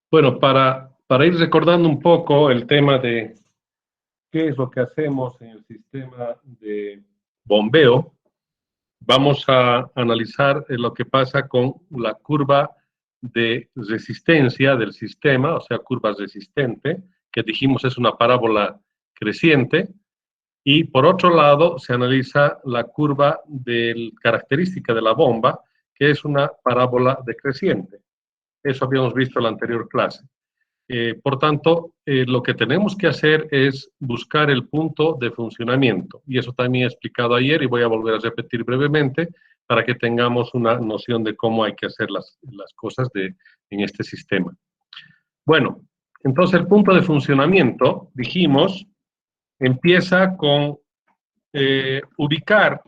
Bueno, para ir recordando un poco el tema de qué es lo que hacemos en el sistema de bombeo, vamos a analizar lo que pasa con la curva de resistencia del sistema, o sea, curva resistente, que dijimos es una parábola creciente, y por otro lado se analiza la curva de característica de la bomba, que es una parábola decreciente. Eso habíamos visto en la anterior clase. Por tanto, lo que tenemos que hacer es buscar el punto de funcionamiento. Y eso también he explicado ayer y voy a volver a repetir brevemente para que tengamos una noción de cómo hay que hacer las cosas en este sistema. Bueno, entonces el punto de funcionamiento, dijimos, empieza con ubicar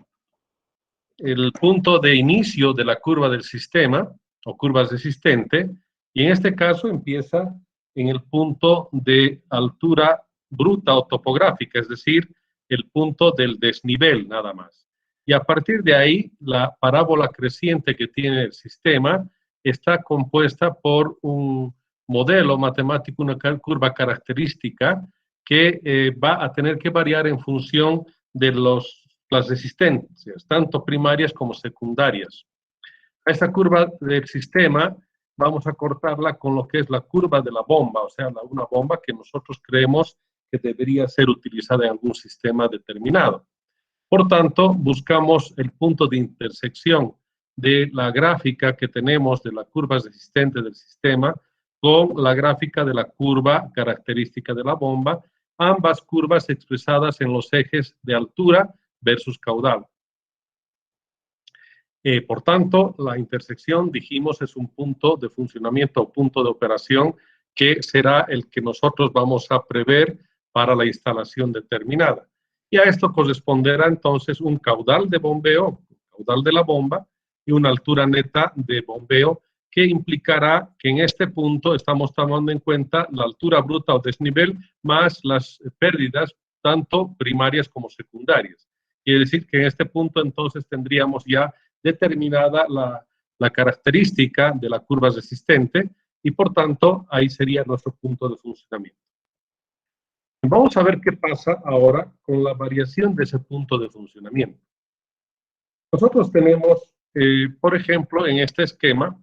el punto de inicio de la curva del sistema o curva resistente, y en este caso empieza en el punto de altura bruta o topográfica, es decir, el punto del desnivel nada más. Y a partir de ahí, la parábola creciente que tiene el sistema está compuesta por un modelo matemático, una curva característica que va a tener que variar en función de las resistencias, tanto primarias como secundarias. A esta curva del sistema vamos a cortarla con lo que es la curva de la bomba, o sea, una bomba que nosotros creemos que debería ser utilizada en algún sistema determinado. Por tanto, buscamos el punto de intersección de la gráfica que tenemos de la curva resistente del sistema con la gráfica de la curva característica de la bomba, ambas curvas expresadas en los ejes de altura versus caudal. Por tanto, la intersección, dijimos, es un punto de funcionamiento o punto de operación que será el que nosotros vamos a prever para la instalación determinada. Y a esto corresponderá entonces un caudal de bombeo, caudal de la bomba, y una altura neta de bombeo, que implicará que en este punto estamos tomando en cuenta la altura bruta o desnivel más las pérdidas, tanto primarias como secundarias. Quiere decir que en este punto entonces tendríamos ya determinada la característica de la curva resistente y por tanto ahí sería nuestro punto de funcionamiento. Vamos a ver qué pasa ahora con la variación de ese punto de funcionamiento. Nosotros tenemos, por ejemplo, en este esquema,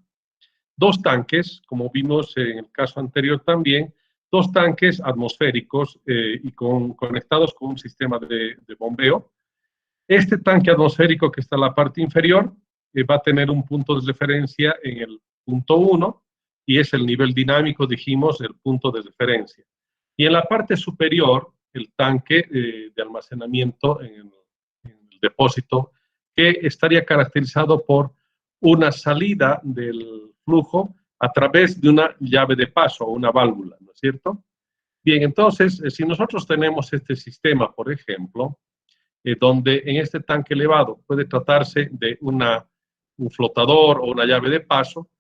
dos tanques, como vimos en el caso anterior también, dos tanques atmosféricos y conectados con un sistema de bombeo. Este tanque atmosférico que está en la parte inferior va a tener un punto de referencia en el punto 1 y es el nivel dinámico, dijimos, el punto de referencia. Y en la parte superior, el tanque de almacenamiento en el depósito, que estaría caracterizado por una salida del flujo a través de una llave de paso o una válvula, ¿no es cierto? Bien, entonces, si nosotros tenemos este sistema, por ejemplo, donde en este tanque elevado puede tratarse de un flotador o una llave de paso,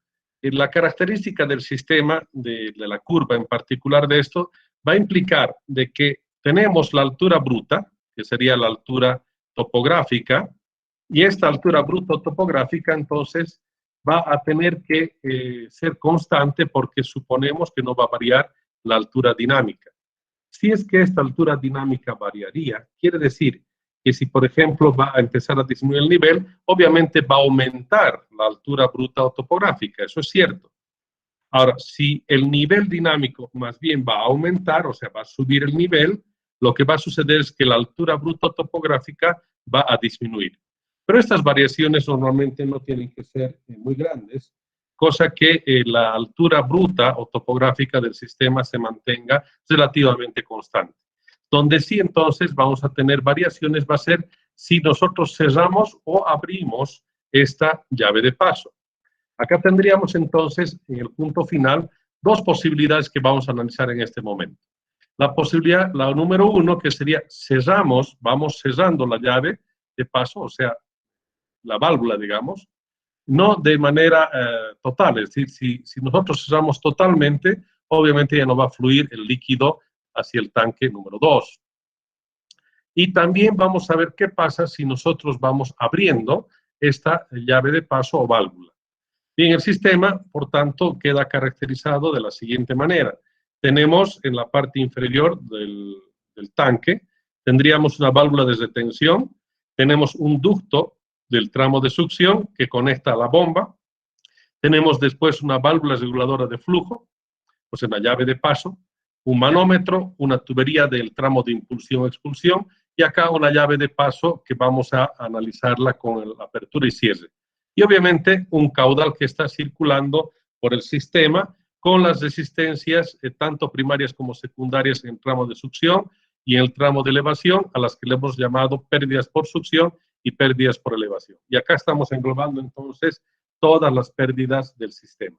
la característica del sistema, de la curva en particular de esto, va a implicar de que tenemos la altura bruta, que sería la altura topográfica, y esta altura bruta topográfica entonces va a tener que ser constante porque suponemos que no va a variar la altura dinámica. Si es que esta altura dinámica variaría, quiere decir que si, por ejemplo, va a empezar a disminuir el nivel, obviamente va a aumentar la altura bruta o topográfica, eso es cierto. Ahora, si el nivel dinámico más bien va a aumentar, o sea, va a subir el nivel, lo que va a suceder es que la altura bruta topográfica va a disminuir. Pero estas variaciones normalmente no tienen que ser muy grandes, cosa que la altura bruta o topográfica del sistema se mantenga relativamente constante. Donde sí entonces vamos a tener variaciones va a ser si nosotros cerramos o abrimos esta llave de paso. Acá tendríamos entonces, en el punto final, dos posibilidades que vamos a analizar en este momento. La posibilidad, la número uno, que sería cerramos, vamos cerrando la llave de paso, o sea, la válvula, digamos, no de manera total, es decir, si nosotros cerramos totalmente, obviamente ya no va a fluir el líquido hacia el tanque número 2. Y también vamos a ver qué pasa si nosotros vamos abriendo esta llave de paso o válvula. Bien, el sistema, por tanto, queda caracterizado de la siguiente manera. Tenemos en la parte inferior del tanque, tendríamos una válvula de retención, tenemos un ducto del tramo de succión que conecta a la bomba, tenemos después una válvula reguladora de flujo, pues una llave de paso, un manómetro, una tubería del tramo de impulsión-expulsión y acá una llave de paso que vamos a analizarla con la apertura y cierre. Y obviamente un caudal que está circulando por el sistema con las resistencias tanto primarias como secundarias en el tramo de succión y en el tramo de elevación, a las que le hemos llamado pérdidas por succión y pérdidas por elevación. Y acá estamos englobando entonces todas las pérdidas del sistema.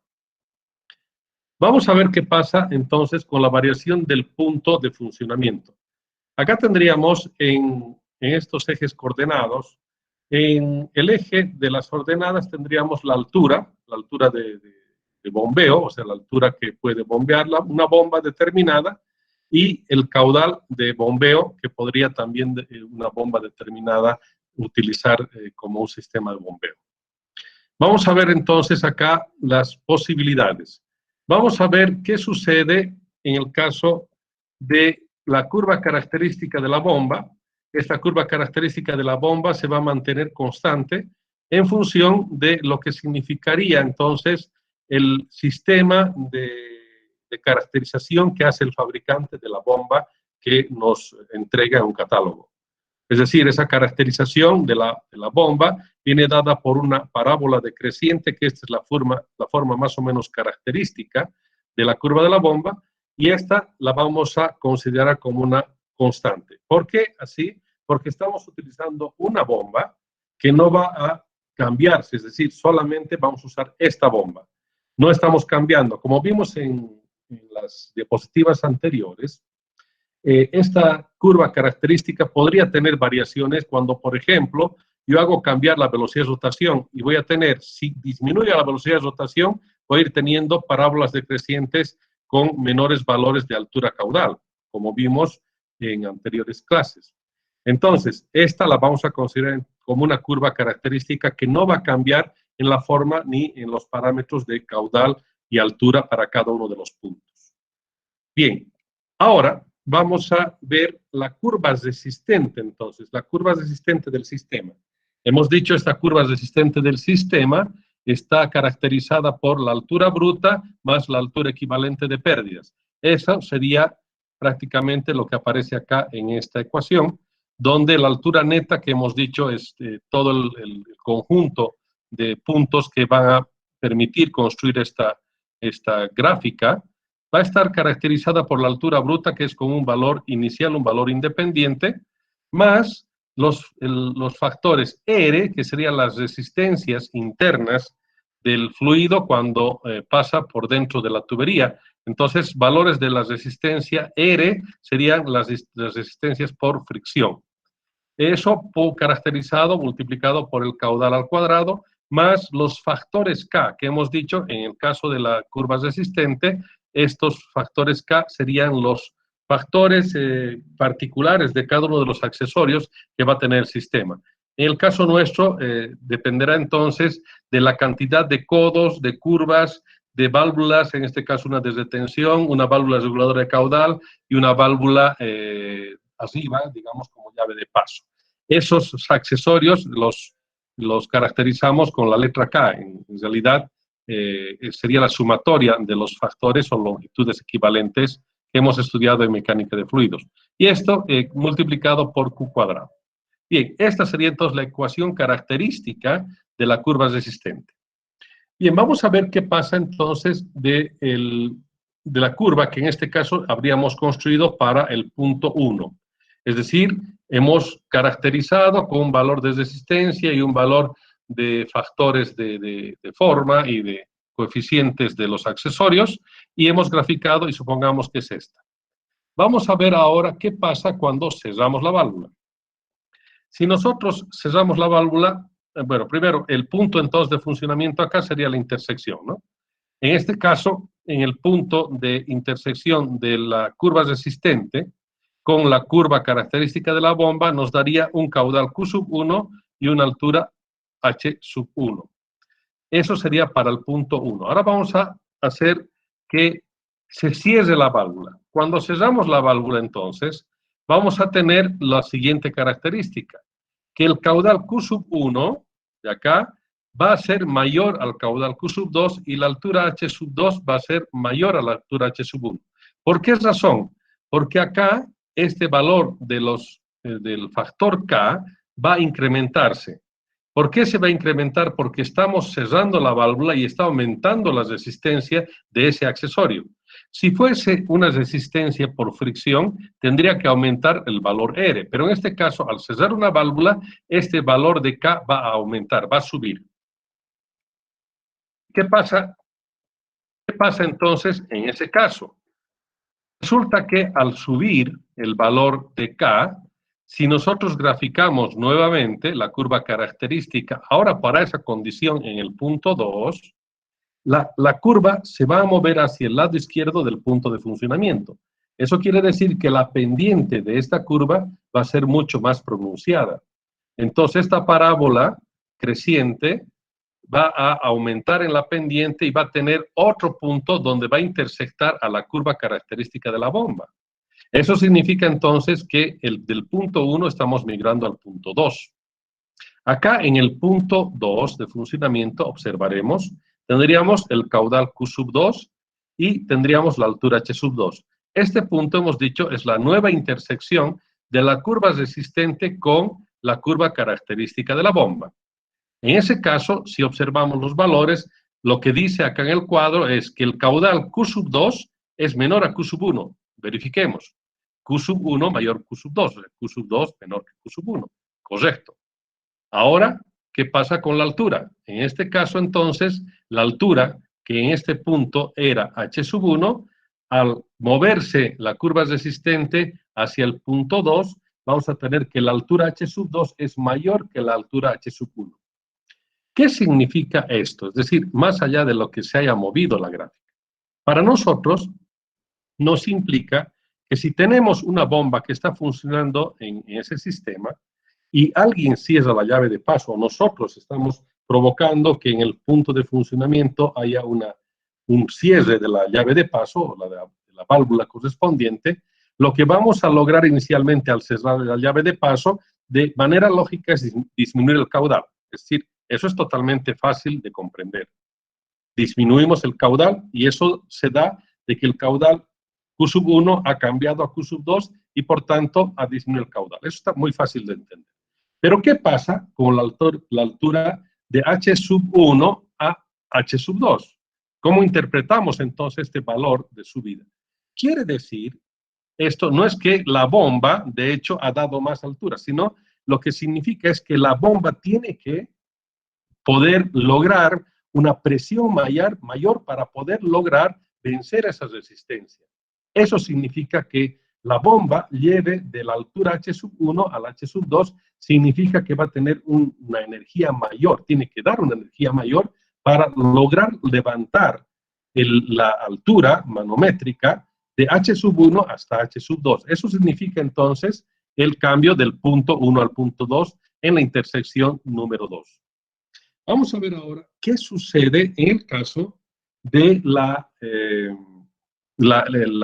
Vamos a ver qué pasa entonces con la variación del punto de funcionamiento. Acá tendríamos en estos ejes coordenados, en el eje de las ordenadas tendríamos la altura de bombeo, o sea, la altura que puede bombear una bomba determinada, y el caudal de bombeo, que podría también una bomba determinada utilizar como un sistema de bombeo. Vamos a ver entonces acá las posibilidades. Vamos a ver qué sucede en el caso de la curva característica de la bomba. Esta curva característica de la bomba se va a mantener constante en función de lo que significaría entonces el sistema de caracterización que hace el fabricante de la bomba que nos entrega en un catálogo. Es decir, esa caracterización de la bomba viene dada por una parábola decreciente, que esta es la forma más o menos característica de la curva de la bomba, y esta la vamos a considerar como una constante. ¿Por qué así? Porque estamos utilizando una bomba que no va a cambiarse, es decir, solamente vamos a usar esta bomba. No estamos cambiando. Como vimos en las diapositivas anteriores, esta curva característica podría tener variaciones cuando, por ejemplo, yo hago cambiar la velocidad de rotación y voy a tener, si disminuye la velocidad de rotación, voy a ir teniendo parábolas decrecientes con menores valores de altura caudal, como vimos en anteriores clases. Entonces, esta la vamos a considerar como una curva característica que no va a cambiar en la forma ni en los parámetros de caudal y altura para cada uno de los puntos. Bien, ahora vamos a ver la curva resistente, entonces, la curva resistente del sistema. Hemos dicho, esta curva resistente del sistema está caracterizada por la altura bruta más la altura equivalente de pérdidas. Eso sería prácticamente lo que aparece acá en esta ecuación, donde la altura neta que hemos dicho es todo el conjunto de puntos que van a permitir construir esta gráfica, va a estar caracterizada por la altura bruta, que es con un valor inicial, un valor independiente, más los factores R, que serían las resistencias internas del fluido cuando pasa por dentro de la tubería. Entonces, valores de la resistencia R serían las resistencias por fricción. Eso caracterizado, multiplicado por el caudal al cuadrado, más los factores K, que hemos dicho en el caso de la curva resistente, estos factores K serían los factores particulares de cada uno de los accesorios que va a tener el sistema. En el caso nuestro, dependerá entonces de la cantidad de codos, de curvas, de válvulas, en este caso una de retención, una válvula reguladora de caudal y una válvula arriba, digamos, como llave de paso. Esos accesorios los caracterizamos con la letra K. En realidad, sería la sumatoria de los factores o longitudes equivalentes que hemos estudiado en mecánica de fluidos. Y esto multiplicado por Q cuadrado. Bien, esta sería entonces la ecuación característica de la curva resistente. Bien, vamos a ver qué pasa entonces de la curva que en este caso habríamos construido para el punto 1. Es decir, hemos caracterizado con un valor de resistencia y un valor de factores de forma y de coeficientes de los accesorios y hemos graficado y supongamos que es esta. Vamos a ver ahora qué pasa cuando cerramos la válvula. Si nosotros cerramos la válvula, bueno, primero, el punto entonces de funcionamiento acá sería la intersección, ¿no? En este caso, en el punto de intersección de la curva resistente con la curva característica de la bomba, nos daría un caudal Q sub 1 y una altura H sub 1. Eso sería para el punto 1. Ahora vamos a hacer que se cierre la válvula. Cuando cerramos la válvula, entonces, vamos a tener la siguiente característica, que el caudal Q sub 1 de acá va a ser mayor al caudal Q sub 2 y la altura H sub 2 va a ser mayor a la altura H sub 1. ¿Por qué razón? Porque acá este valor del factor K va a incrementarse. ¿Por qué se va a incrementar? Porque estamos cerrando la válvula y está aumentando la resistencia de ese accesorio. Si fuese una resistencia por fricción, tendría que aumentar el valor R, pero en este caso, al cerrar una válvula, este valor de K va a aumentar, va a subir. ¿Qué pasa? ¿Qué pasa entonces en ese caso? Resulta que al subir el valor de K, si nosotros graficamos nuevamente la curva característica, ahora para esa condición en el punto 2, la curva se va a mover hacia el lado izquierdo del punto de funcionamiento. Eso quiere decir que la pendiente de esta curva va a ser mucho más pronunciada. Entonces, esta parábola creciente va a aumentar en la pendiente y va a tener otro punto donde va a intersectar a la curva característica de la bomba. Eso significa entonces que del punto 1 estamos migrando al punto 2. Acá en el punto 2 de funcionamiento observaremos, tendríamos el caudal Q sub 2 y tendríamos la altura H sub 2. Este punto, hemos dicho, es la nueva intersección de la curva resistente con la curva característica de la bomba. En ese caso, si observamos los valores, lo que dice acá en el cuadro es que el caudal Q sub 2 es menor a Q sub 1. Verifiquemos. Q sub 1 mayor que Q sub 2, o sea, Q sub 2 menor que Q sub 1. Correcto. Ahora, ¿qué pasa con la altura? En este caso, entonces, la altura, que en este punto era H sub 1, al moverse la curva resistente hacia el punto 2, vamos a tener que la altura H sub 2 es mayor que la altura H sub 1. ¿Qué significa esto? Es decir, más allá de lo que se haya movido la gráfica. Para nosotros, nos implica que si tenemos una bomba que está funcionando en ese sistema y alguien cierra la llave de paso, o nosotros estamos provocando que en el punto de funcionamiento haya un cierre de la llave de paso, o de la válvula correspondiente, lo que vamos a lograr inicialmente al cerrar la llave de paso, de manera lógica, es disminuir el caudal. Es decir, eso es totalmente fácil de comprender. Disminuimos el caudal y eso se da de que el caudal Q sub 1 ha cambiado a Q sub 2 y por tanto ha disminuido el caudal. Eso está muy fácil de entender. Pero ¿qué pasa con la altura de H sub 1 a H sub 2? ¿Cómo interpretamos entonces este valor de subida? Quiere decir, esto no es que la bomba, de hecho, ha dado más altura, sino lo que significa es que la bomba tiene que poder lograr una presión mayor para poder lograr vencer esa resistencia. Eso significa que la bomba lleve de la altura H sub 1 a la H sub 2, significa que va a tener una energía mayor, tiene que dar una energía mayor para lograr levantar la altura manométrica de H sub 1 hasta H sub 2. Eso significa entonces el cambio del punto 1 al punto 2 en la intersección número 2. Vamos a ver ahora qué sucede en el caso de la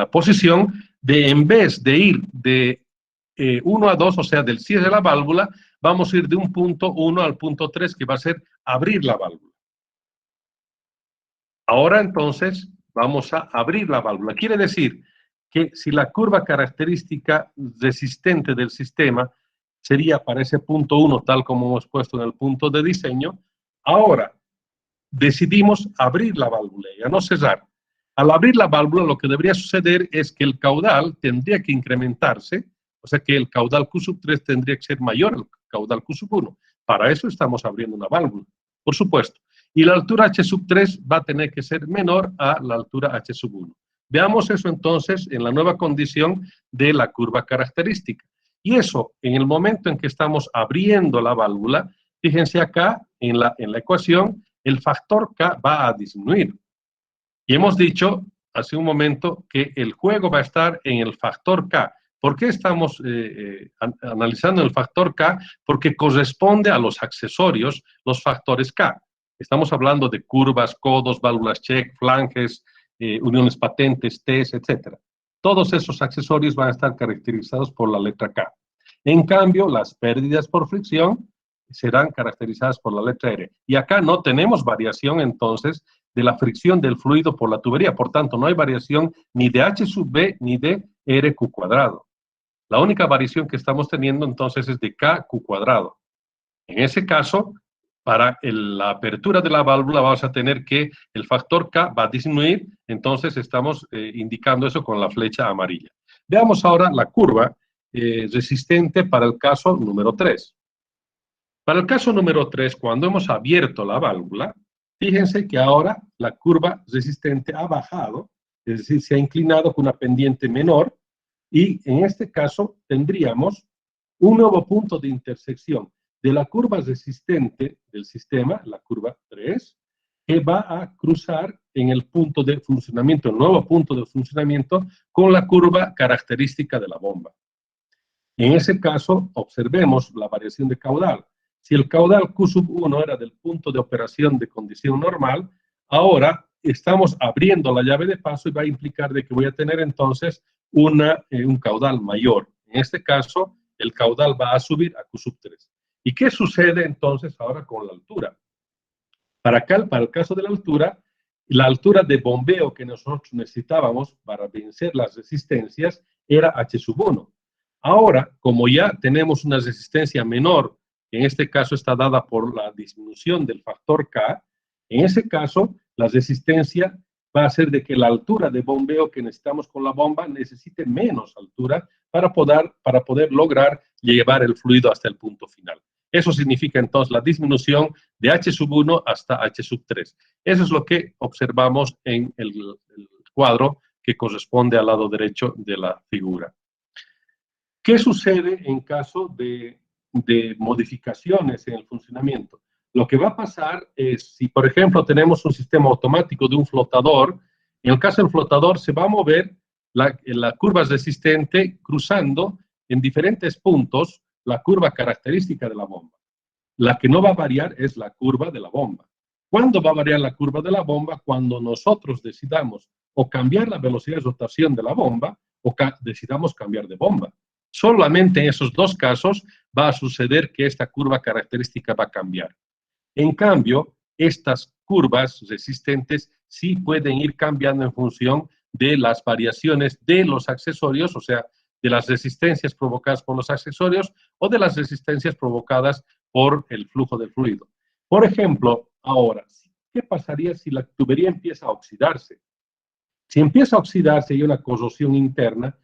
posición de, en vez de ir de 1 a 2, o sea, del cierre de la válvula, vamos a ir de un punto 1 al punto 3, que va a ser abrir la válvula. Ahora entonces vamos a abrir la válvula. Quiere decir que si la curva característica resistente del sistema sería para ese punto 1, tal como hemos puesto en el punto de diseño, ahora decidimos abrir la válvula, ya no cerrar. Al abrir la válvula, lo que debería suceder es que el caudal tendría que incrementarse, o sea que el caudal Q sub 3 tendría que ser mayor al caudal Q sub 1. Para eso estamos abriendo una válvula, por supuesto. Y la altura H sub 3 va a tener que ser menor a la altura H sub 1. Veamos eso entonces en la nueva condición de la curva característica. Y eso, en el momento en que estamos abriendo la válvula, fíjense acá en la ecuación, el factor K va a disminuir. Y hemos dicho hace un momento que el juego va a estar en el factor K. ¿Por qué estamos analizando el factor K? Porque corresponde a los accesorios, los factores K. Estamos hablando de curvas, codos, válvulas check, flanges, uniones patentes, T's, etc. Todos esos accesorios van a estar caracterizados por la letra K. En cambio, las pérdidas por fricción serán caracterizadas por la letra R. Y acá no tenemos variación, entonces, de la fricción del fluido por la tubería. Por tanto, no hay variación ni de H sub B ni de RQ cuadrado. La única variación que estamos teniendo, entonces, es de KQ cuadrado. En ese caso, para la apertura de la válvula vamos a tener que el factor K va a disminuir, entonces estamos indicando eso con la flecha amarilla. Veamos ahora la curva resistente para el caso número 3. Para el caso número 3, cuando hemos abierto la válvula, fíjense que ahora la curva resistente ha bajado, es decir, se ha inclinado con una pendiente menor, y en este caso tendríamos un nuevo punto de intersección de la curva resistente del sistema, la curva 3, que va a cruzar en el punto de funcionamiento, el nuevo punto de funcionamiento, con la curva característica de la bomba. En ese caso, observemos la variación de caudal. Si el caudal Q sub 1 era del punto de operación de condición normal, ahora estamos abriendo la llave de paso y va a implicar de que voy a tener entonces un caudal mayor. En este caso, el caudal va a subir a Q sub 3. ¿Y qué sucede entonces ahora con la altura? Para el caso de la altura de bombeo que nosotros necesitábamos para vencer las resistencias era H sub 1. Ahora, como ya tenemos una resistencia menor, en este caso está dada por la disminución del factor K, en ese caso la resistencia va a ser de que la altura de bombeo que necesitamos con la bomba necesite menos altura para poder lograr llevar el fluido hasta el punto final. Eso significa entonces la disminución de H sub 1 hasta H sub 3. Eso es lo que observamos en el cuadro que corresponde al lado derecho de la figura. ¿Qué sucede en caso de modificaciones en el funcionamiento? Lo que va a pasar es, si por ejemplo tenemos un sistema automático de un flotador, en el caso del flotador se va a mover la curva resistente cruzando en diferentes puntos la curva característica de la bomba. La que no va a variar es la curva de la bomba. ¿Cuándo va a variar la curva de la bomba? Cuando nosotros decidamos o cambiar la velocidad de rotación de la bomba o decidamos cambiar de bomba. Solamente en esos dos casos va a suceder que esta curva característica va a cambiar. En cambio, estas curvas resistentes sí pueden ir cambiando en función de las variaciones de los accesorios, o sea, de las resistencias provocadas por los accesorios o de las resistencias provocadas por el flujo del fluido. Por ejemplo, ahora, ¿qué pasaría si la tubería empieza a oxidarse? Si empieza a oxidarse y hay una corrosión interna,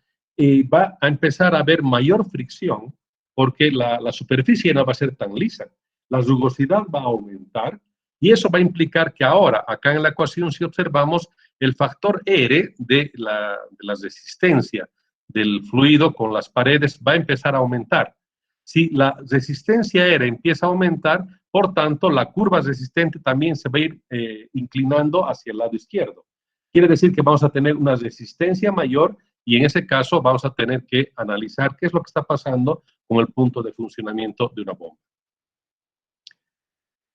va a empezar a haber mayor fricción porque la superficie no va a ser tan lisa. La rugosidad va a aumentar y eso va a implicar que ahora, acá en la ecuación, si observamos, el factor R de la resistencia del fluido con las paredes va a empezar a aumentar. Si la resistencia R empieza a aumentar, por tanto, la curva resistente también se va a ir inclinando hacia el lado izquierdo. Quiere decir que vamos a tener una resistencia mayor y en ese caso vamos a tener que analizar qué es lo que está pasando con el punto de funcionamiento de una bomba.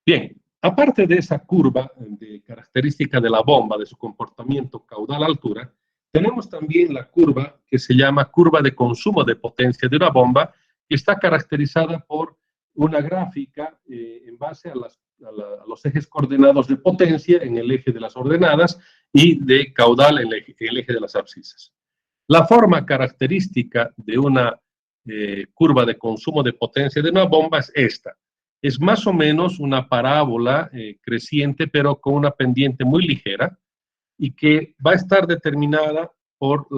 Bien, aparte de esa curva de característica de la bomba, de su comportamiento caudal-altura, tenemos también la curva que se llama curva de consumo de potencia de una bomba, que está caracterizada por una gráfica en base a los ejes coordenados de potencia en el eje de las ordenadas y de caudal en el eje de las abscisas. La forma característica de una curva de consumo de potencia de una bomba es esta. Es más o menos una parábola creciente, pero con una pendiente muy ligera y que va a estar determinada por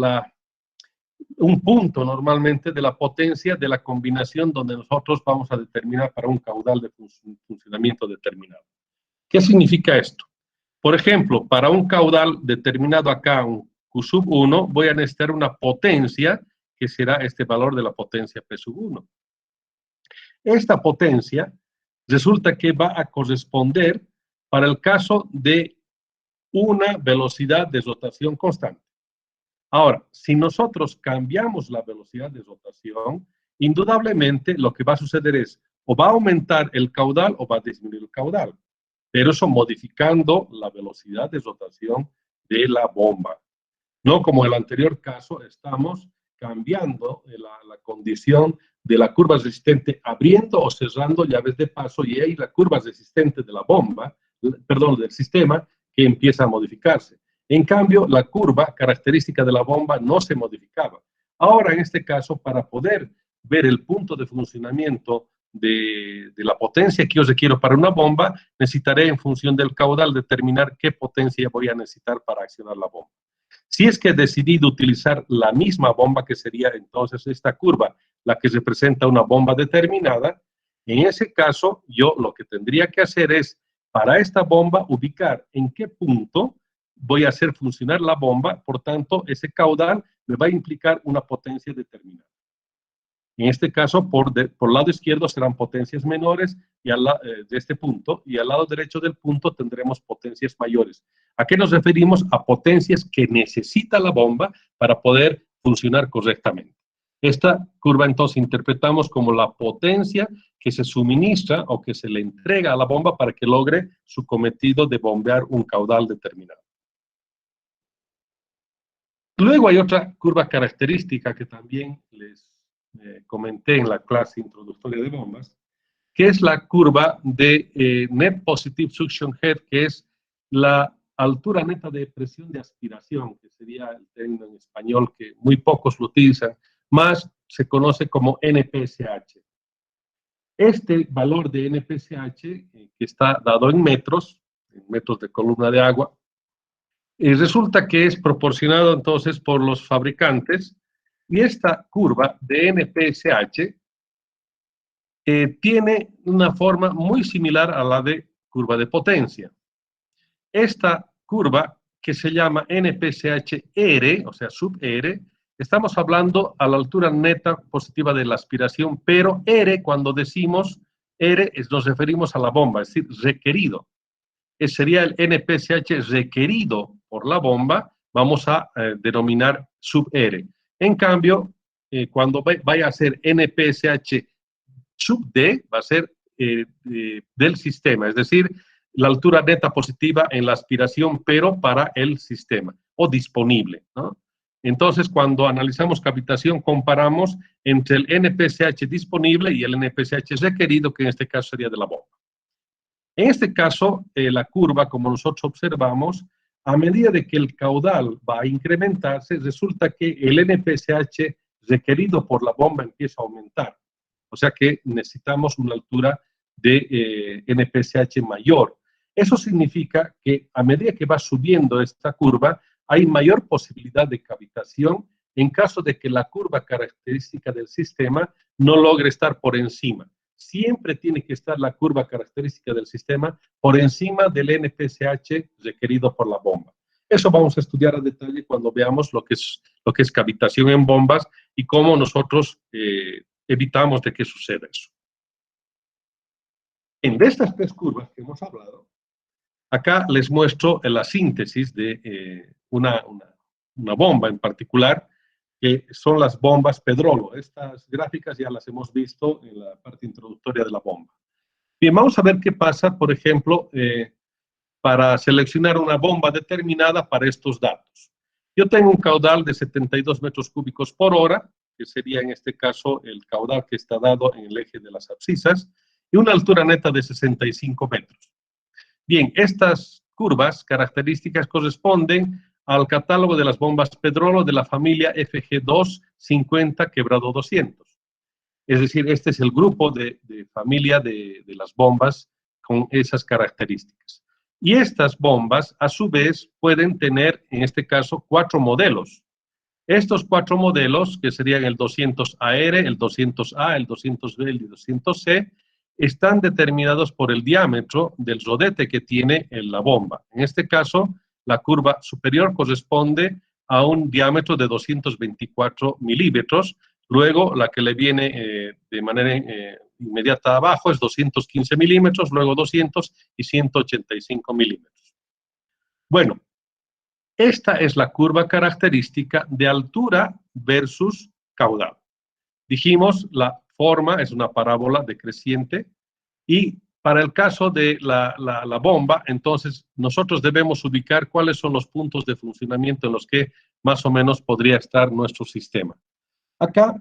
un punto normalmente de la potencia de la combinación donde nosotros vamos a determinar para un caudal de funcionamiento determinado. ¿Qué significa esto? Por ejemplo, para un caudal determinado acá, un Q sub 1, voy a necesitar una potencia que será este valor de la potencia P sub 1. Esta potencia resulta que va a corresponder para el caso de una velocidad de rotación constante. Ahora, si nosotros cambiamos la velocidad de rotación, indudablemente lo que va a suceder es o va a aumentar el caudal o va a disminuir el caudal. pero eso modificando la velocidad de rotación de la bomba. No como en el anterior caso, estamos cambiando la condición de la curva resistente, abriendo o cerrando llaves de paso, y ahí la curva resistente de la bomba, perdón, del sistema, que empieza a modificarse. En cambio, la curva característica de la bomba no se modificaba. Ahora, en este caso, para poder ver el punto de funcionamiento de la potencia que yo requiero para una bomba, necesitaré, en función del caudal, determinar qué potencia voy a necesitar para accionar la bomba. Si es que he decidido utilizar la misma bomba, que sería entonces esta curva, la que representa una bomba determinada, en ese caso yo lo que tendría que hacer es, para esta bomba, ubicar en qué punto voy a hacer funcionar la bomba. Por tanto, ese caudal me va a implicar una potencia determinada. En este caso, por lado izquierdo serán potencias menores y de este punto, y al lado derecho del punto tendremos potencias mayores. ¿A qué nos referimos? A potencias que necesita la bomba para poder funcionar correctamente. Esta curva entonces interpretamos como la potencia que se suministra o que se le entrega a la bomba para que logre su cometido de bombear un caudal determinado. Luego hay otra curva característica que también les comenté en la clase introductoria de bombas, que es la curva de Net Positive Suction Head, que es la altura neta de presión de aspiración, que sería el término en español que muy pocos lo utilizan, más se conoce como NPSH. Este valor de NPSH, que está dado en metros de columna de agua, resulta que es proporcionado entonces por los fabricantes, y esta curva de NPSH tiene una forma muy similar a la de curva de potencia. Esta curva, que se llama NPSH-R, o sea, sub-R, estamos hablando a la altura neta positiva de la aspiración, pero R, cuando decimos R, nos referimos a la bomba, es decir, requerido. Sería el NPSH requerido por la bomba, vamos a denominar sub-R. En cambio, cuando vaya a ser NPSH sub-D, va a ser del sistema, es decir, la altura neta positiva en la aspiración, pero para el sistema, o disponible, ¿no? Entonces, cuando analizamos cavitación, comparamos entre el NPSH disponible y el NPSH requerido, que en este caso sería de la bomba. En este caso, la curva, como nosotros observamos, a medida de que el caudal va a incrementarse, resulta que el NPSH requerido por la bomba empieza a aumentar. O sea que necesitamos una altura de NPSH mayor. Eso significa que a medida que va subiendo esta curva, hay mayor posibilidad de cavitación en caso de que la curva característica del sistema no logre estar por encima. Siempre tiene que estar la curva característica del sistema por encima del NPSH requerido por la bomba. Eso vamos a estudiar a detalle cuando veamos lo que es cavitación en bombas y cómo nosotros evitamos de que suceda eso. En estas tres curvas que hemos hablado, acá les muestro la síntesis de una bomba en particular, que son las bombas Pedrolo. Estas gráficas ya las hemos visto en la parte introductoria de la bomba. Bien, vamos a ver qué pasa, por ejemplo, para seleccionar una bomba determinada para estos datos. Yo tengo un caudal de 72 metros cúbicos por hora, que sería en este caso el caudal que está dado en el eje de las abscisas, y una altura neta de 65 metros. Bien, estas curvas características corresponden al catálogo de las bombas Pedrolo de la familia FG250 quebrado 200. Es decir, este es el grupo de familia de las bombas con esas características. Y estas bombas, a su vez, pueden tener, en este caso, 4 modelos. Estos 4 modelos, que serían el 200AR, el 200A, el 200B y el 200C, están determinados por el diámetro del rodete que tiene la bomba. En este caso, la curva superior corresponde a un diámetro de 224 milímetros. Luego, la que le viene de manera inmediata abajo es 215 milímetros, luego 200 y 185 milímetros. Bueno, esta es la curva característica de altura versus caudal. Dijimos, la forma es una parábola decreciente y para el caso de la bomba, entonces nosotros debemos ubicar cuáles son los puntos de funcionamiento en los que más o menos podría estar nuestro sistema. Acá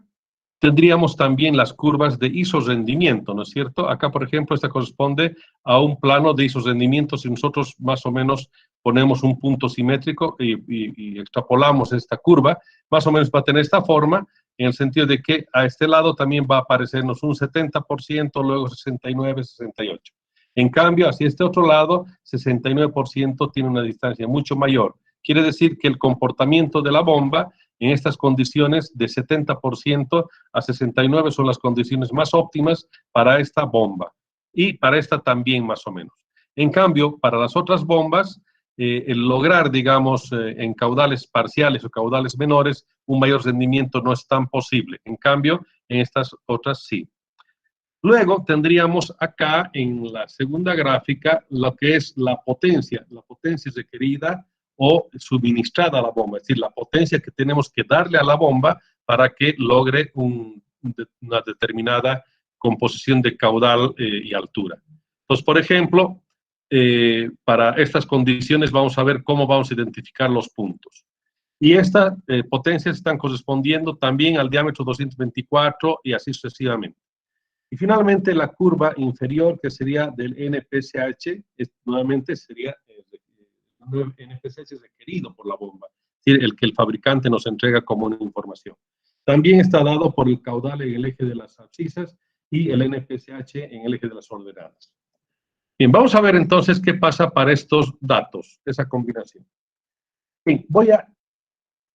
tendríamos también las curvas de isorrendimiento, ¿no es cierto? Acá, por ejemplo, esta corresponde a un plano de isorrendimiento. Si nosotros más o menos ponemos un punto simétrico y extrapolamos esta curva, más o menos va a tener esta forma, en el sentido de que a este lado también va a aparecernos un 70%, luego 69, 68. En cambio, hacia este otro lado, 69% tiene una distancia mucho mayor. Quiere decir que el comportamiento de la bomba en estas condiciones de 70% a 69% son las condiciones más óptimas para esta bomba. Y para esta también más o menos. En cambio, para las otras bombas, el lograr, digamos, en caudales parciales o caudales menores, un mayor rendimiento no es tan posible. En cambio, en estas otras sí. Luego tendríamos acá en la segunda gráfica lo que es la potencia requerida o suministrada a la bomba, es decir, la potencia que tenemos que darle a la bomba para que logre una determinada composición de caudal y altura. Entonces, por ejemplo, para estas condiciones vamos a ver cómo vamos a identificar los puntos. Y estas potencias están correspondiendo también al diámetro 224 y así sucesivamente. Y finalmente la curva inferior, que sería del NPSH, nuevamente sería el NPSH requerido por la bomba, es decir, el que el fabricante nos entrega como una información. También está dado por el caudal en el eje de las abscisas y el NPSH en el eje de las ordenadas. Bien, vamos a ver entonces qué pasa para estos datos, esa combinación. Bien, voy a,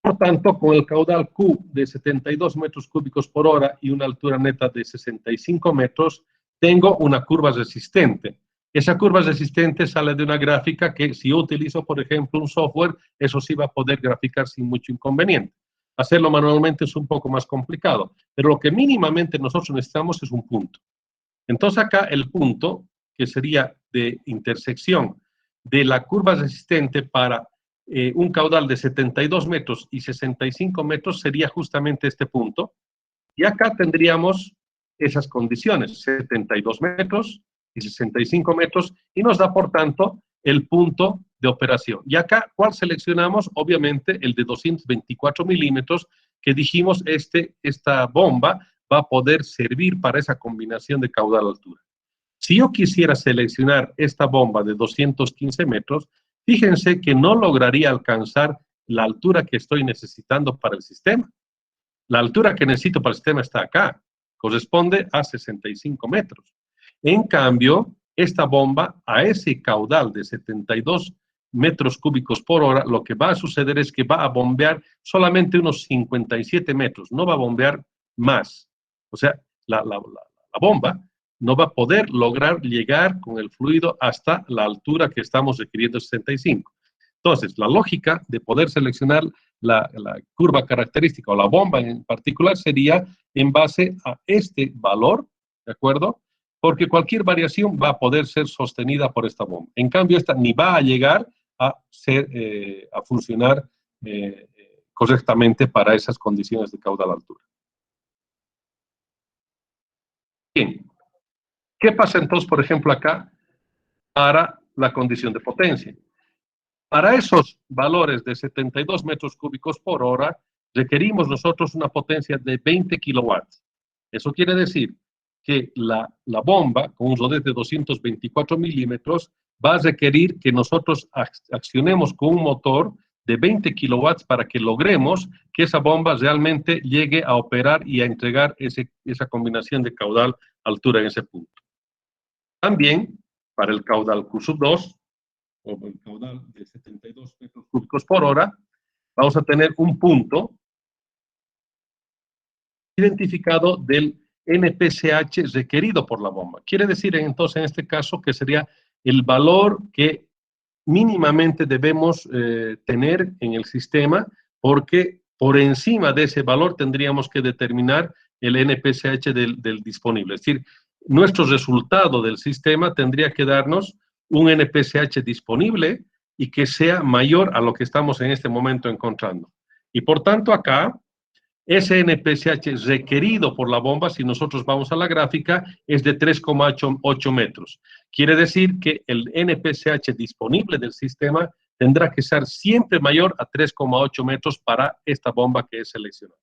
por tanto, con el caudal Q de 72 metros cúbicos por hora y una altura neta de 65 metros, tengo una curva resistente. Esa curva resistente sale de una gráfica que si yo utilizo, por ejemplo, un software, eso sí va a poder graficar sin mucho inconveniente. Hacerlo manualmente es un poco más complicado, pero lo que mínimamente nosotros necesitamos es un punto. Entonces acá el punto, que sería de intersección de la curva resistente para un caudal de 72 metros y 65 metros, sería justamente este punto. Y acá tendríamos esas condiciones, 72 metros y 65 metros, y nos da, por tanto, el punto de operación. Y acá, ¿cuál seleccionamos? Obviamente, el de 224 milímetros, que dijimos, esta bomba va a poder servir para esa combinación de caudal-altura. Si yo quisiera seleccionar esta bomba de 215 metros, fíjense que no lograría alcanzar la altura que estoy necesitando para el sistema. La altura que necesito para el sistema está acá, corresponde a 65 metros. En cambio, esta bomba, a ese caudal de 72 metros cúbicos por hora, lo que va a suceder es que va a bombear solamente unos 57 metros, no va a bombear más. O sea, la bomba no va a poder lograr llegar con el fluido hasta la altura que estamos requiriendo, 65. Entonces, la lógica de poder seleccionar la curva característica o la bomba en particular sería en base a este valor, ¿de acuerdo? Porque cualquier variación va a poder ser sostenida por esta bomba. En cambio, esta ni va a llegar a funcionar correctamente para esas condiciones de caudal-altura. Bien. ¿Qué pasa entonces, por ejemplo, acá para la condición de potencia? Para esos valores de 72 metros cúbicos por hora, requerimos nosotros una potencia de 20 kilowatts. Eso quiere decir que la bomba, con un rodete de 224 milímetros, va a requerir que nosotros accionemos con un motor de 20 kilowatts para que logremos que esa bomba realmente llegue a operar y a entregar esa combinación de caudal-altura en ese punto. También, para el caudal Q2, o el caudal de 72 metros cúbicos por hora, vamos a tener un punto identificado del NPSH requerido por la bomba. Quiere decir entonces en este caso que sería el valor que mínimamente debemos tener en el sistema, porque por encima de ese valor tendríamos que determinar el NPSH del disponible. Es decir, nuestro resultado del sistema tendría que darnos un NPSH disponible y que sea mayor a lo que estamos en este momento encontrando. Y por tanto acá Ese NPCH requerido por la bomba, si nosotros vamos a la gráfica, es de 3,8 metros. Quiere decir que el NPCH disponible del sistema tendrá que ser siempre mayor a 3,8 metros para esta bomba que es seleccionada.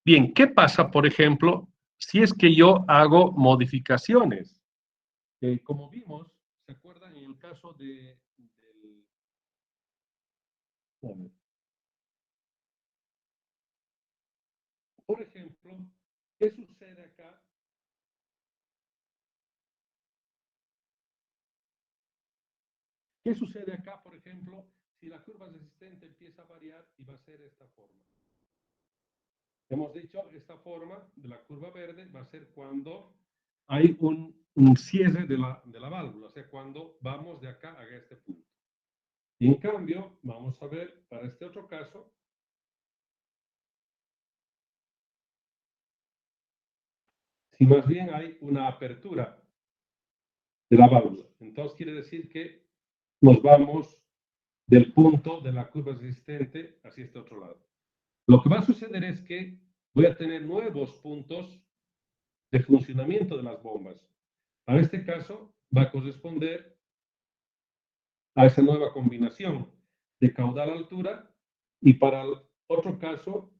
Bien, ¿qué pasa, por ejemplo, si es que yo hago modificaciones? Como vimos, ¿se acuerdan en el caso de... Por ejemplo, ¿qué sucede acá? ¿Qué sucede acá, por ejemplo, si la curva resistente empieza a variar y va a ser esta forma? Hemos dicho, esta forma de la curva verde va a ser cuando hay un cierre de la válvula, o sea, cuando vamos de acá a este punto. Y en cambio, vamos a ver para este otro caso, si más bien hay una apertura de la válvula. Entonces quiere decir que nos vamos del punto de la curva resistente hacia este otro lado. Lo que va a suceder es que voy a tener nuevos puntos de funcionamiento de las bombas. Para este caso va a corresponder a esa nueva combinación de caudal-altura y para el otro caso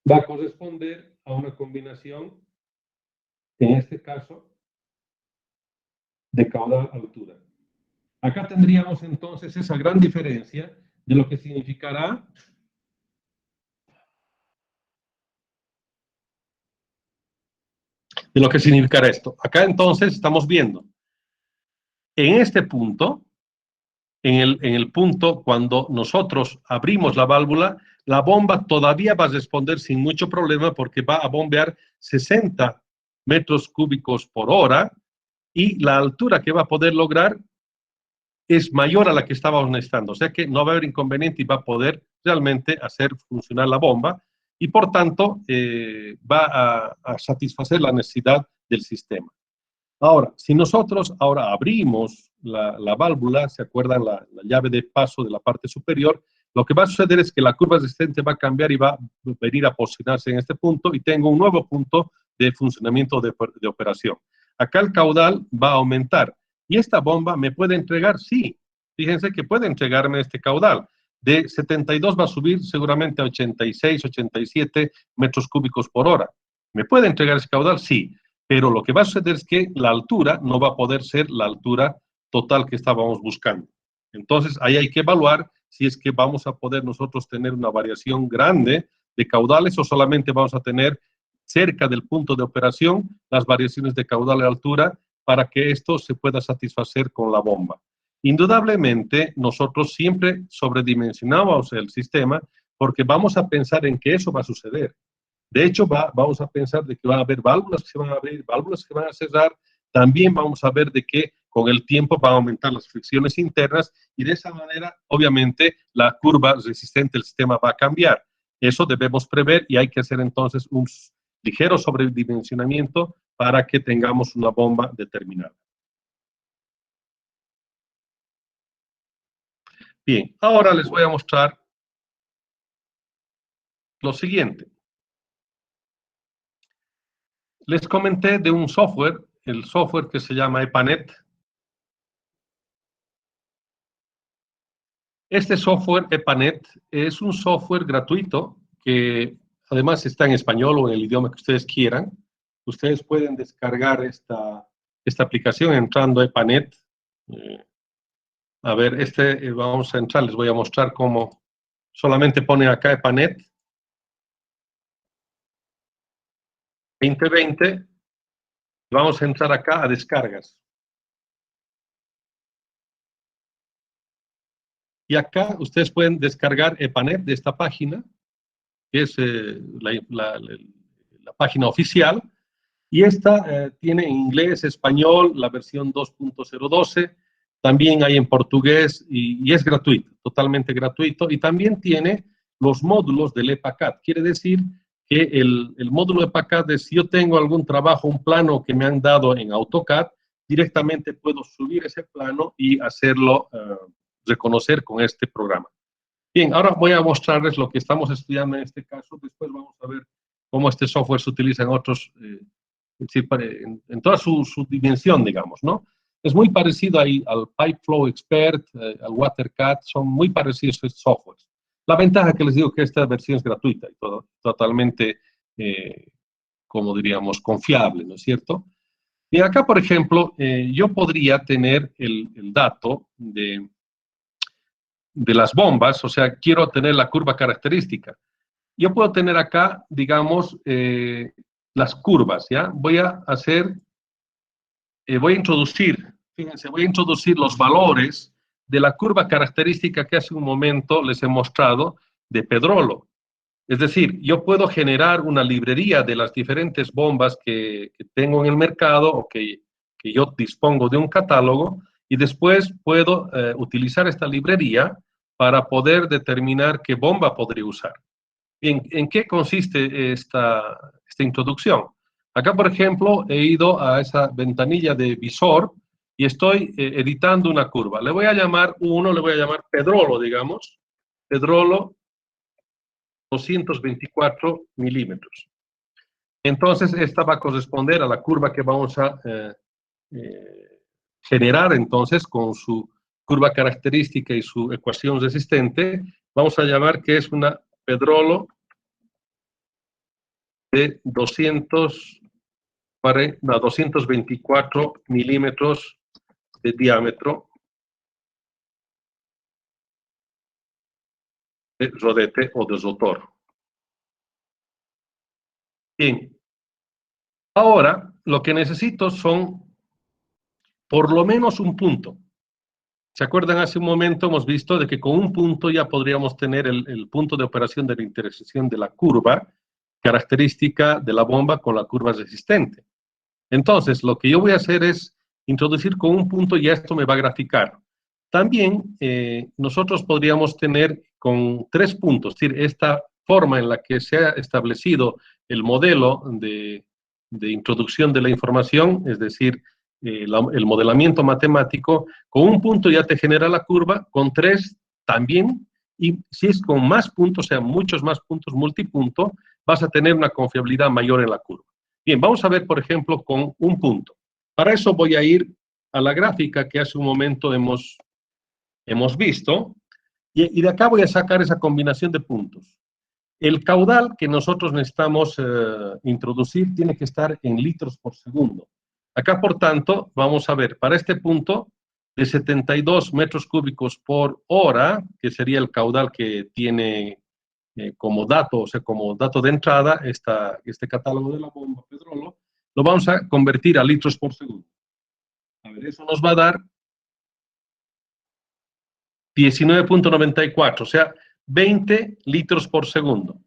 va a corresponder a una combinación, en este caso, de caudal-altura. Acá tendríamos entonces esa gran diferencia de lo que significará esto. Acá entonces estamos viendo en este punto, en el punto cuando nosotros abrimos la válvula, la bomba todavía va a responder sin mucho problema porque va a bombear 60 metros cúbicos por hora y la altura que va a poder lograr es mayor a la que estábamos necesitando. O sea que no va a haber inconveniente y va a poder realmente hacer funcionar la bomba y por tanto va a satisfacer la necesidad del sistema. Ahora, si nosotros ahora abrimos la válvula, ¿se acuerdan la llave de paso de la parte superior? Lo que va a suceder es que la curva resistente va a cambiar y va a venir a posicionarse en este punto y tengo un nuevo punto de funcionamiento de operación. Acá el caudal va a aumentar y esta bomba me puede entregar, sí, fíjense que puede entregarme este caudal. De 72 va a subir seguramente a 86, 87 metros cúbicos por hora. ¿Me puede entregar ese caudal? Sí. Pero lo que va a suceder es que la altura no va a poder ser la altura total que estábamos buscando. Entonces, ahí hay que evaluar si es que vamos a poder nosotros tener una variación grande de caudales o solamente vamos a tener cerca del punto de operación las variaciones de caudal y altura para que esto se pueda satisfacer con la bomba. Indudablemente, nosotros siempre sobredimensionamos el sistema porque vamos a pensar en que eso va a suceder. De hecho, vamos a pensar de que van a haber válvulas que se van a abrir, válvulas que van a cerrar. También vamos a ver de que con el tiempo van a aumentar las fricciones internas y de esa manera, obviamente, la curva resistente del sistema va a cambiar. Eso debemos prever y hay que hacer entonces un ligero sobredimensionamiento para que tengamos una bomba determinada. Bien, ahora les voy a mostrar lo siguiente. Les comenté de un software, el software que se llama EPANET. Este software EPANET es un software gratuito que además está en español o en el idioma que ustedes quieran. Ustedes pueden descargar esta aplicación entrando a EPANET. A ver, vamos a entrar, les voy a mostrar cómo solamente pone acá EPANET 2020. Vamos a entrar acá a descargas. Y acá ustedes pueden descargar EPANET de esta página, que es la página oficial. Y esta tiene en inglés, español, la versión 2.012. También hay en portugués y es gratuito, totalmente gratuito. Y también tiene los módulos del EPACAD. Quiere decir que el módulo EPACAD es si yo tengo algún trabajo, un plano que me han dado en AutoCAD, directamente puedo subir ese plano y hacerlo reconocer con este programa. Bien, ahora voy a mostrarles lo que estamos estudiando en este caso. Después vamos a ver cómo este software se utiliza en otros, es decir, en toda su dimensión, digamos, ¿no? Es muy parecido ahí al Pipeflow Expert, al WaterCat, son muy parecidos estos softwares. La ventaja que les digo que esta versión es gratuita y totalmente, como diríamos, confiable, ¿no es cierto? Y acá, por ejemplo, yo podría tener el dato de las bombas, o sea, quiero tener la curva característica. Yo puedo tener acá, digamos, las curvas, ¿ya? Voy a hacer, voy a introducir, fíjense, voy a introducir los valores de la curva característica que hace un momento les he mostrado de Pedrolo. Es decir, yo puedo generar una librería de las diferentes bombas que tengo en el mercado o que yo dispongo de un catálogo y después puedo utilizar esta librería para poder determinar qué bomba podría usar. Bien, ¿en qué consiste esta introducción? Acá, por ejemplo, he ido a esa ventanilla de visor y estoy editando una curva. Le voy a llamar le voy a llamar Pedrolo, digamos. Pedrolo 224 milímetros. Entonces, esta va a corresponder a la curva que vamos a generar entonces con su curva característica y su ecuación resistente. Vamos a llamar que es una Pedrolo de 224 milímetros de diámetro de rodete o de rotor. Bien, ahora lo que necesito son por lo menos un punto. ¿Se acuerdan? Hace un momento hemos visto de que con un punto ya podríamos tener el punto de operación de la intersección de la curva característica de la bomba con la curva resistente. Entonces, lo que yo voy a hacer es introducir con un punto y esto me va a graficar. También nosotros podríamos tener con 3 puntos, es decir, esta forma en la que se ha establecido el modelo de introducción de la información, es decir, el modelamiento matemático, con un punto ya te genera la curva, con 3 también, y si es con más puntos, o sea, muchos más puntos multipunto, vas a tener una confiabilidad mayor en la curva. Bien, vamos a ver, por ejemplo, con un punto. Para eso voy a ir a la gráfica que hace un momento hemos visto, y de acá voy a sacar esa combinación de puntos. El caudal que nosotros necesitamos introducir tiene que estar en litros por segundo. Acá, por tanto, vamos a ver, para este punto de 72 metros cúbicos por hora, que sería el caudal que tiene como dato, o sea, como dato de entrada, este catálogo de la bomba Pedrolo, lo vamos a convertir a litros por segundo. A ver, eso nos va a dar 19.94, o sea, 20 litros por segundo.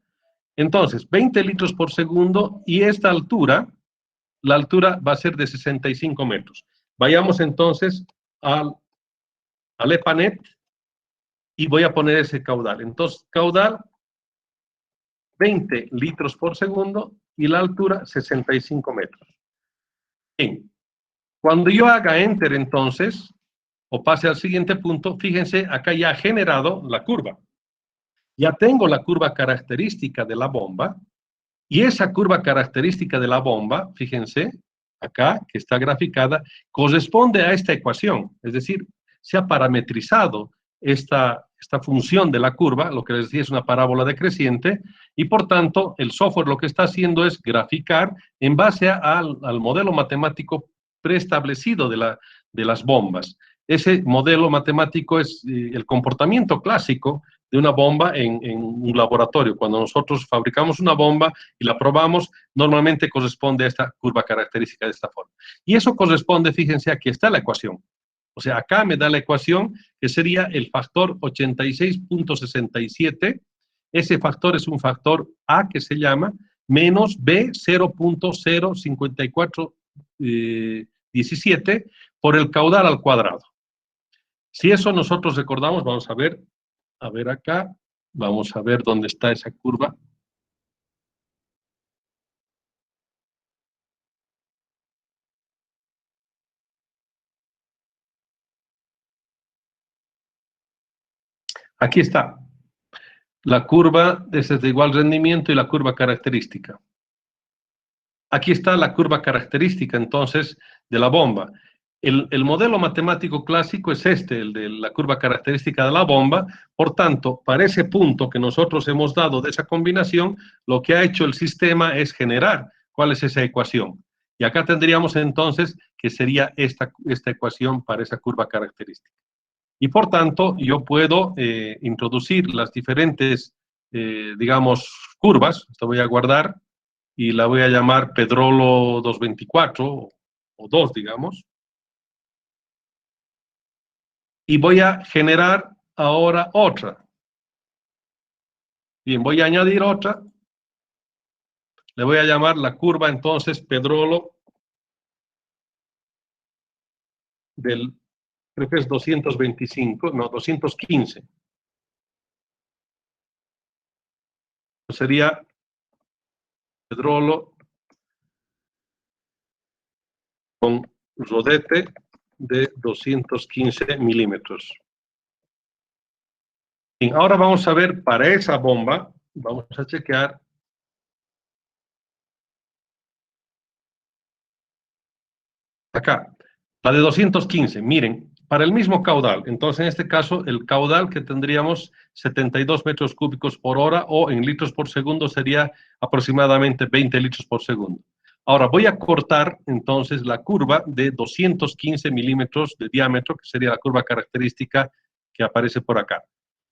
Entonces, 20 litros por segundo y esta altura, la altura va a ser de 65 metros. Vayamos entonces al EPANET y voy a poner ese caudal. Entonces, caudal 20 litros por segundo y la altura 65 metros. Bien, cuando yo haga Enter entonces, o pase al siguiente punto, fíjense, acá ya ha generado la curva. Ya tengo la curva característica de la bomba, y esa curva característica de la bomba, fíjense, acá, que está graficada, corresponde a esta ecuación, es decir, se ha parametrizado esta función de la curva, lo que les decía es una parábola decreciente, y por tanto el software lo que está haciendo es graficar en base al modelo matemático preestablecido de las bombas. Ese modelo matemático es el comportamiento clásico de una bomba en un laboratorio. Cuando nosotros fabricamos una bomba y la probamos, normalmente corresponde a esta curva característica de esta forma. Y eso corresponde, fíjense, aquí está la ecuación. O sea, acá me da la ecuación que sería el factor 86.67. Ese factor es un factor A que se llama menos B 0.05417 por el caudal al cuadrado. Si eso nosotros recordamos, vamos a ver acá, vamos a ver dónde está esa curva. Aquí está. la curva es de igual rendimiento y la curva característica. Aquí está la curva característica, entonces, de la bomba. El modelo matemático clásico es este, el de la curva característica de la bomba. Por tanto, para ese punto que nosotros hemos dado de esa combinación, lo que ha hecho el sistema es generar cuál es esa ecuación. Y acá tendríamos entonces que sería esta ecuación para esa curva característica. Y por tanto, yo puedo introducir las diferentes, digamos, curvas. Esto voy a guardar y la voy a llamar Pedrolo 224 o 2, digamos. Y voy a generar ahora otra. Bien, voy a añadir otra. Le voy a llamar la curva entonces Pedrolo del, creo que es 225, no, 215. Sería Pedrolo con rodete de 215 milímetros. Bien, ahora vamos a ver para esa bomba, vamos a chequear. Acá, la de 215, miren, para el mismo caudal, entonces en este caso el caudal que tendríamos 72 metros cúbicos por hora o en litros por segundo sería aproximadamente 20 litros por segundo. Ahora voy a cortar entonces la curva de 215 milímetros de diámetro, que sería la curva característica que aparece por acá.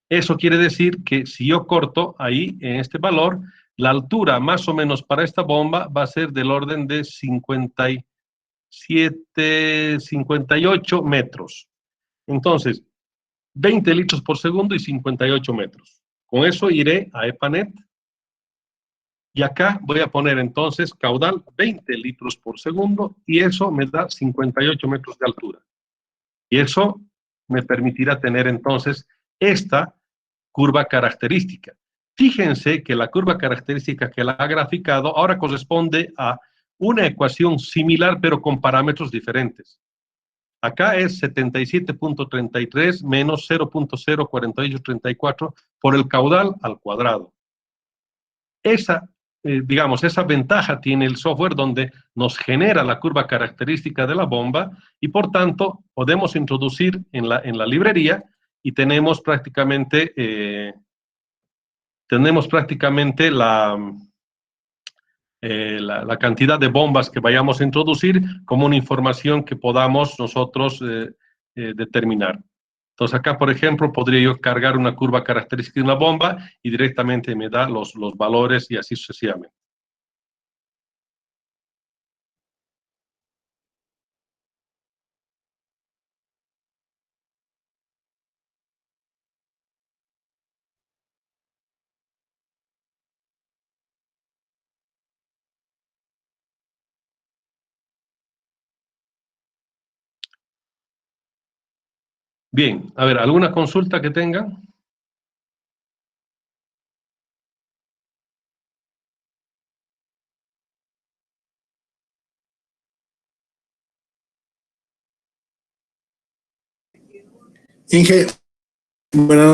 Eso quiere decir que si yo corto ahí en este valor, la altura más o menos para esta bomba va a ser del orden de 58 metros. Entonces, 20 litros por segundo y 58 metros. Con eso iré a EPANET y acá voy a poner entonces caudal 20 litros por segundo y eso me da 58 metros de altura. Y eso me permitirá tener entonces esta curva característica. Fíjense que la curva característica que la ha graficado ahora corresponde a una ecuación similar pero con parámetros diferentes. Acá es 77.33 menos 0.04834 por el caudal al cuadrado. Esa, digamos, esa ventaja tiene el software donde nos genera la curva característica de la bomba y por tanto podemos introducir en la librería y tenemos prácticamente la cantidad de bombas que vayamos a introducir como una información que podamos nosotros determinar. Entonces acá, por ejemplo, podría yo cargar una curva característica de una bomba y directamente me da los valores y así sucesivamente. Bien, a ver, ¿alguna consulta que tengan? Inge, buenas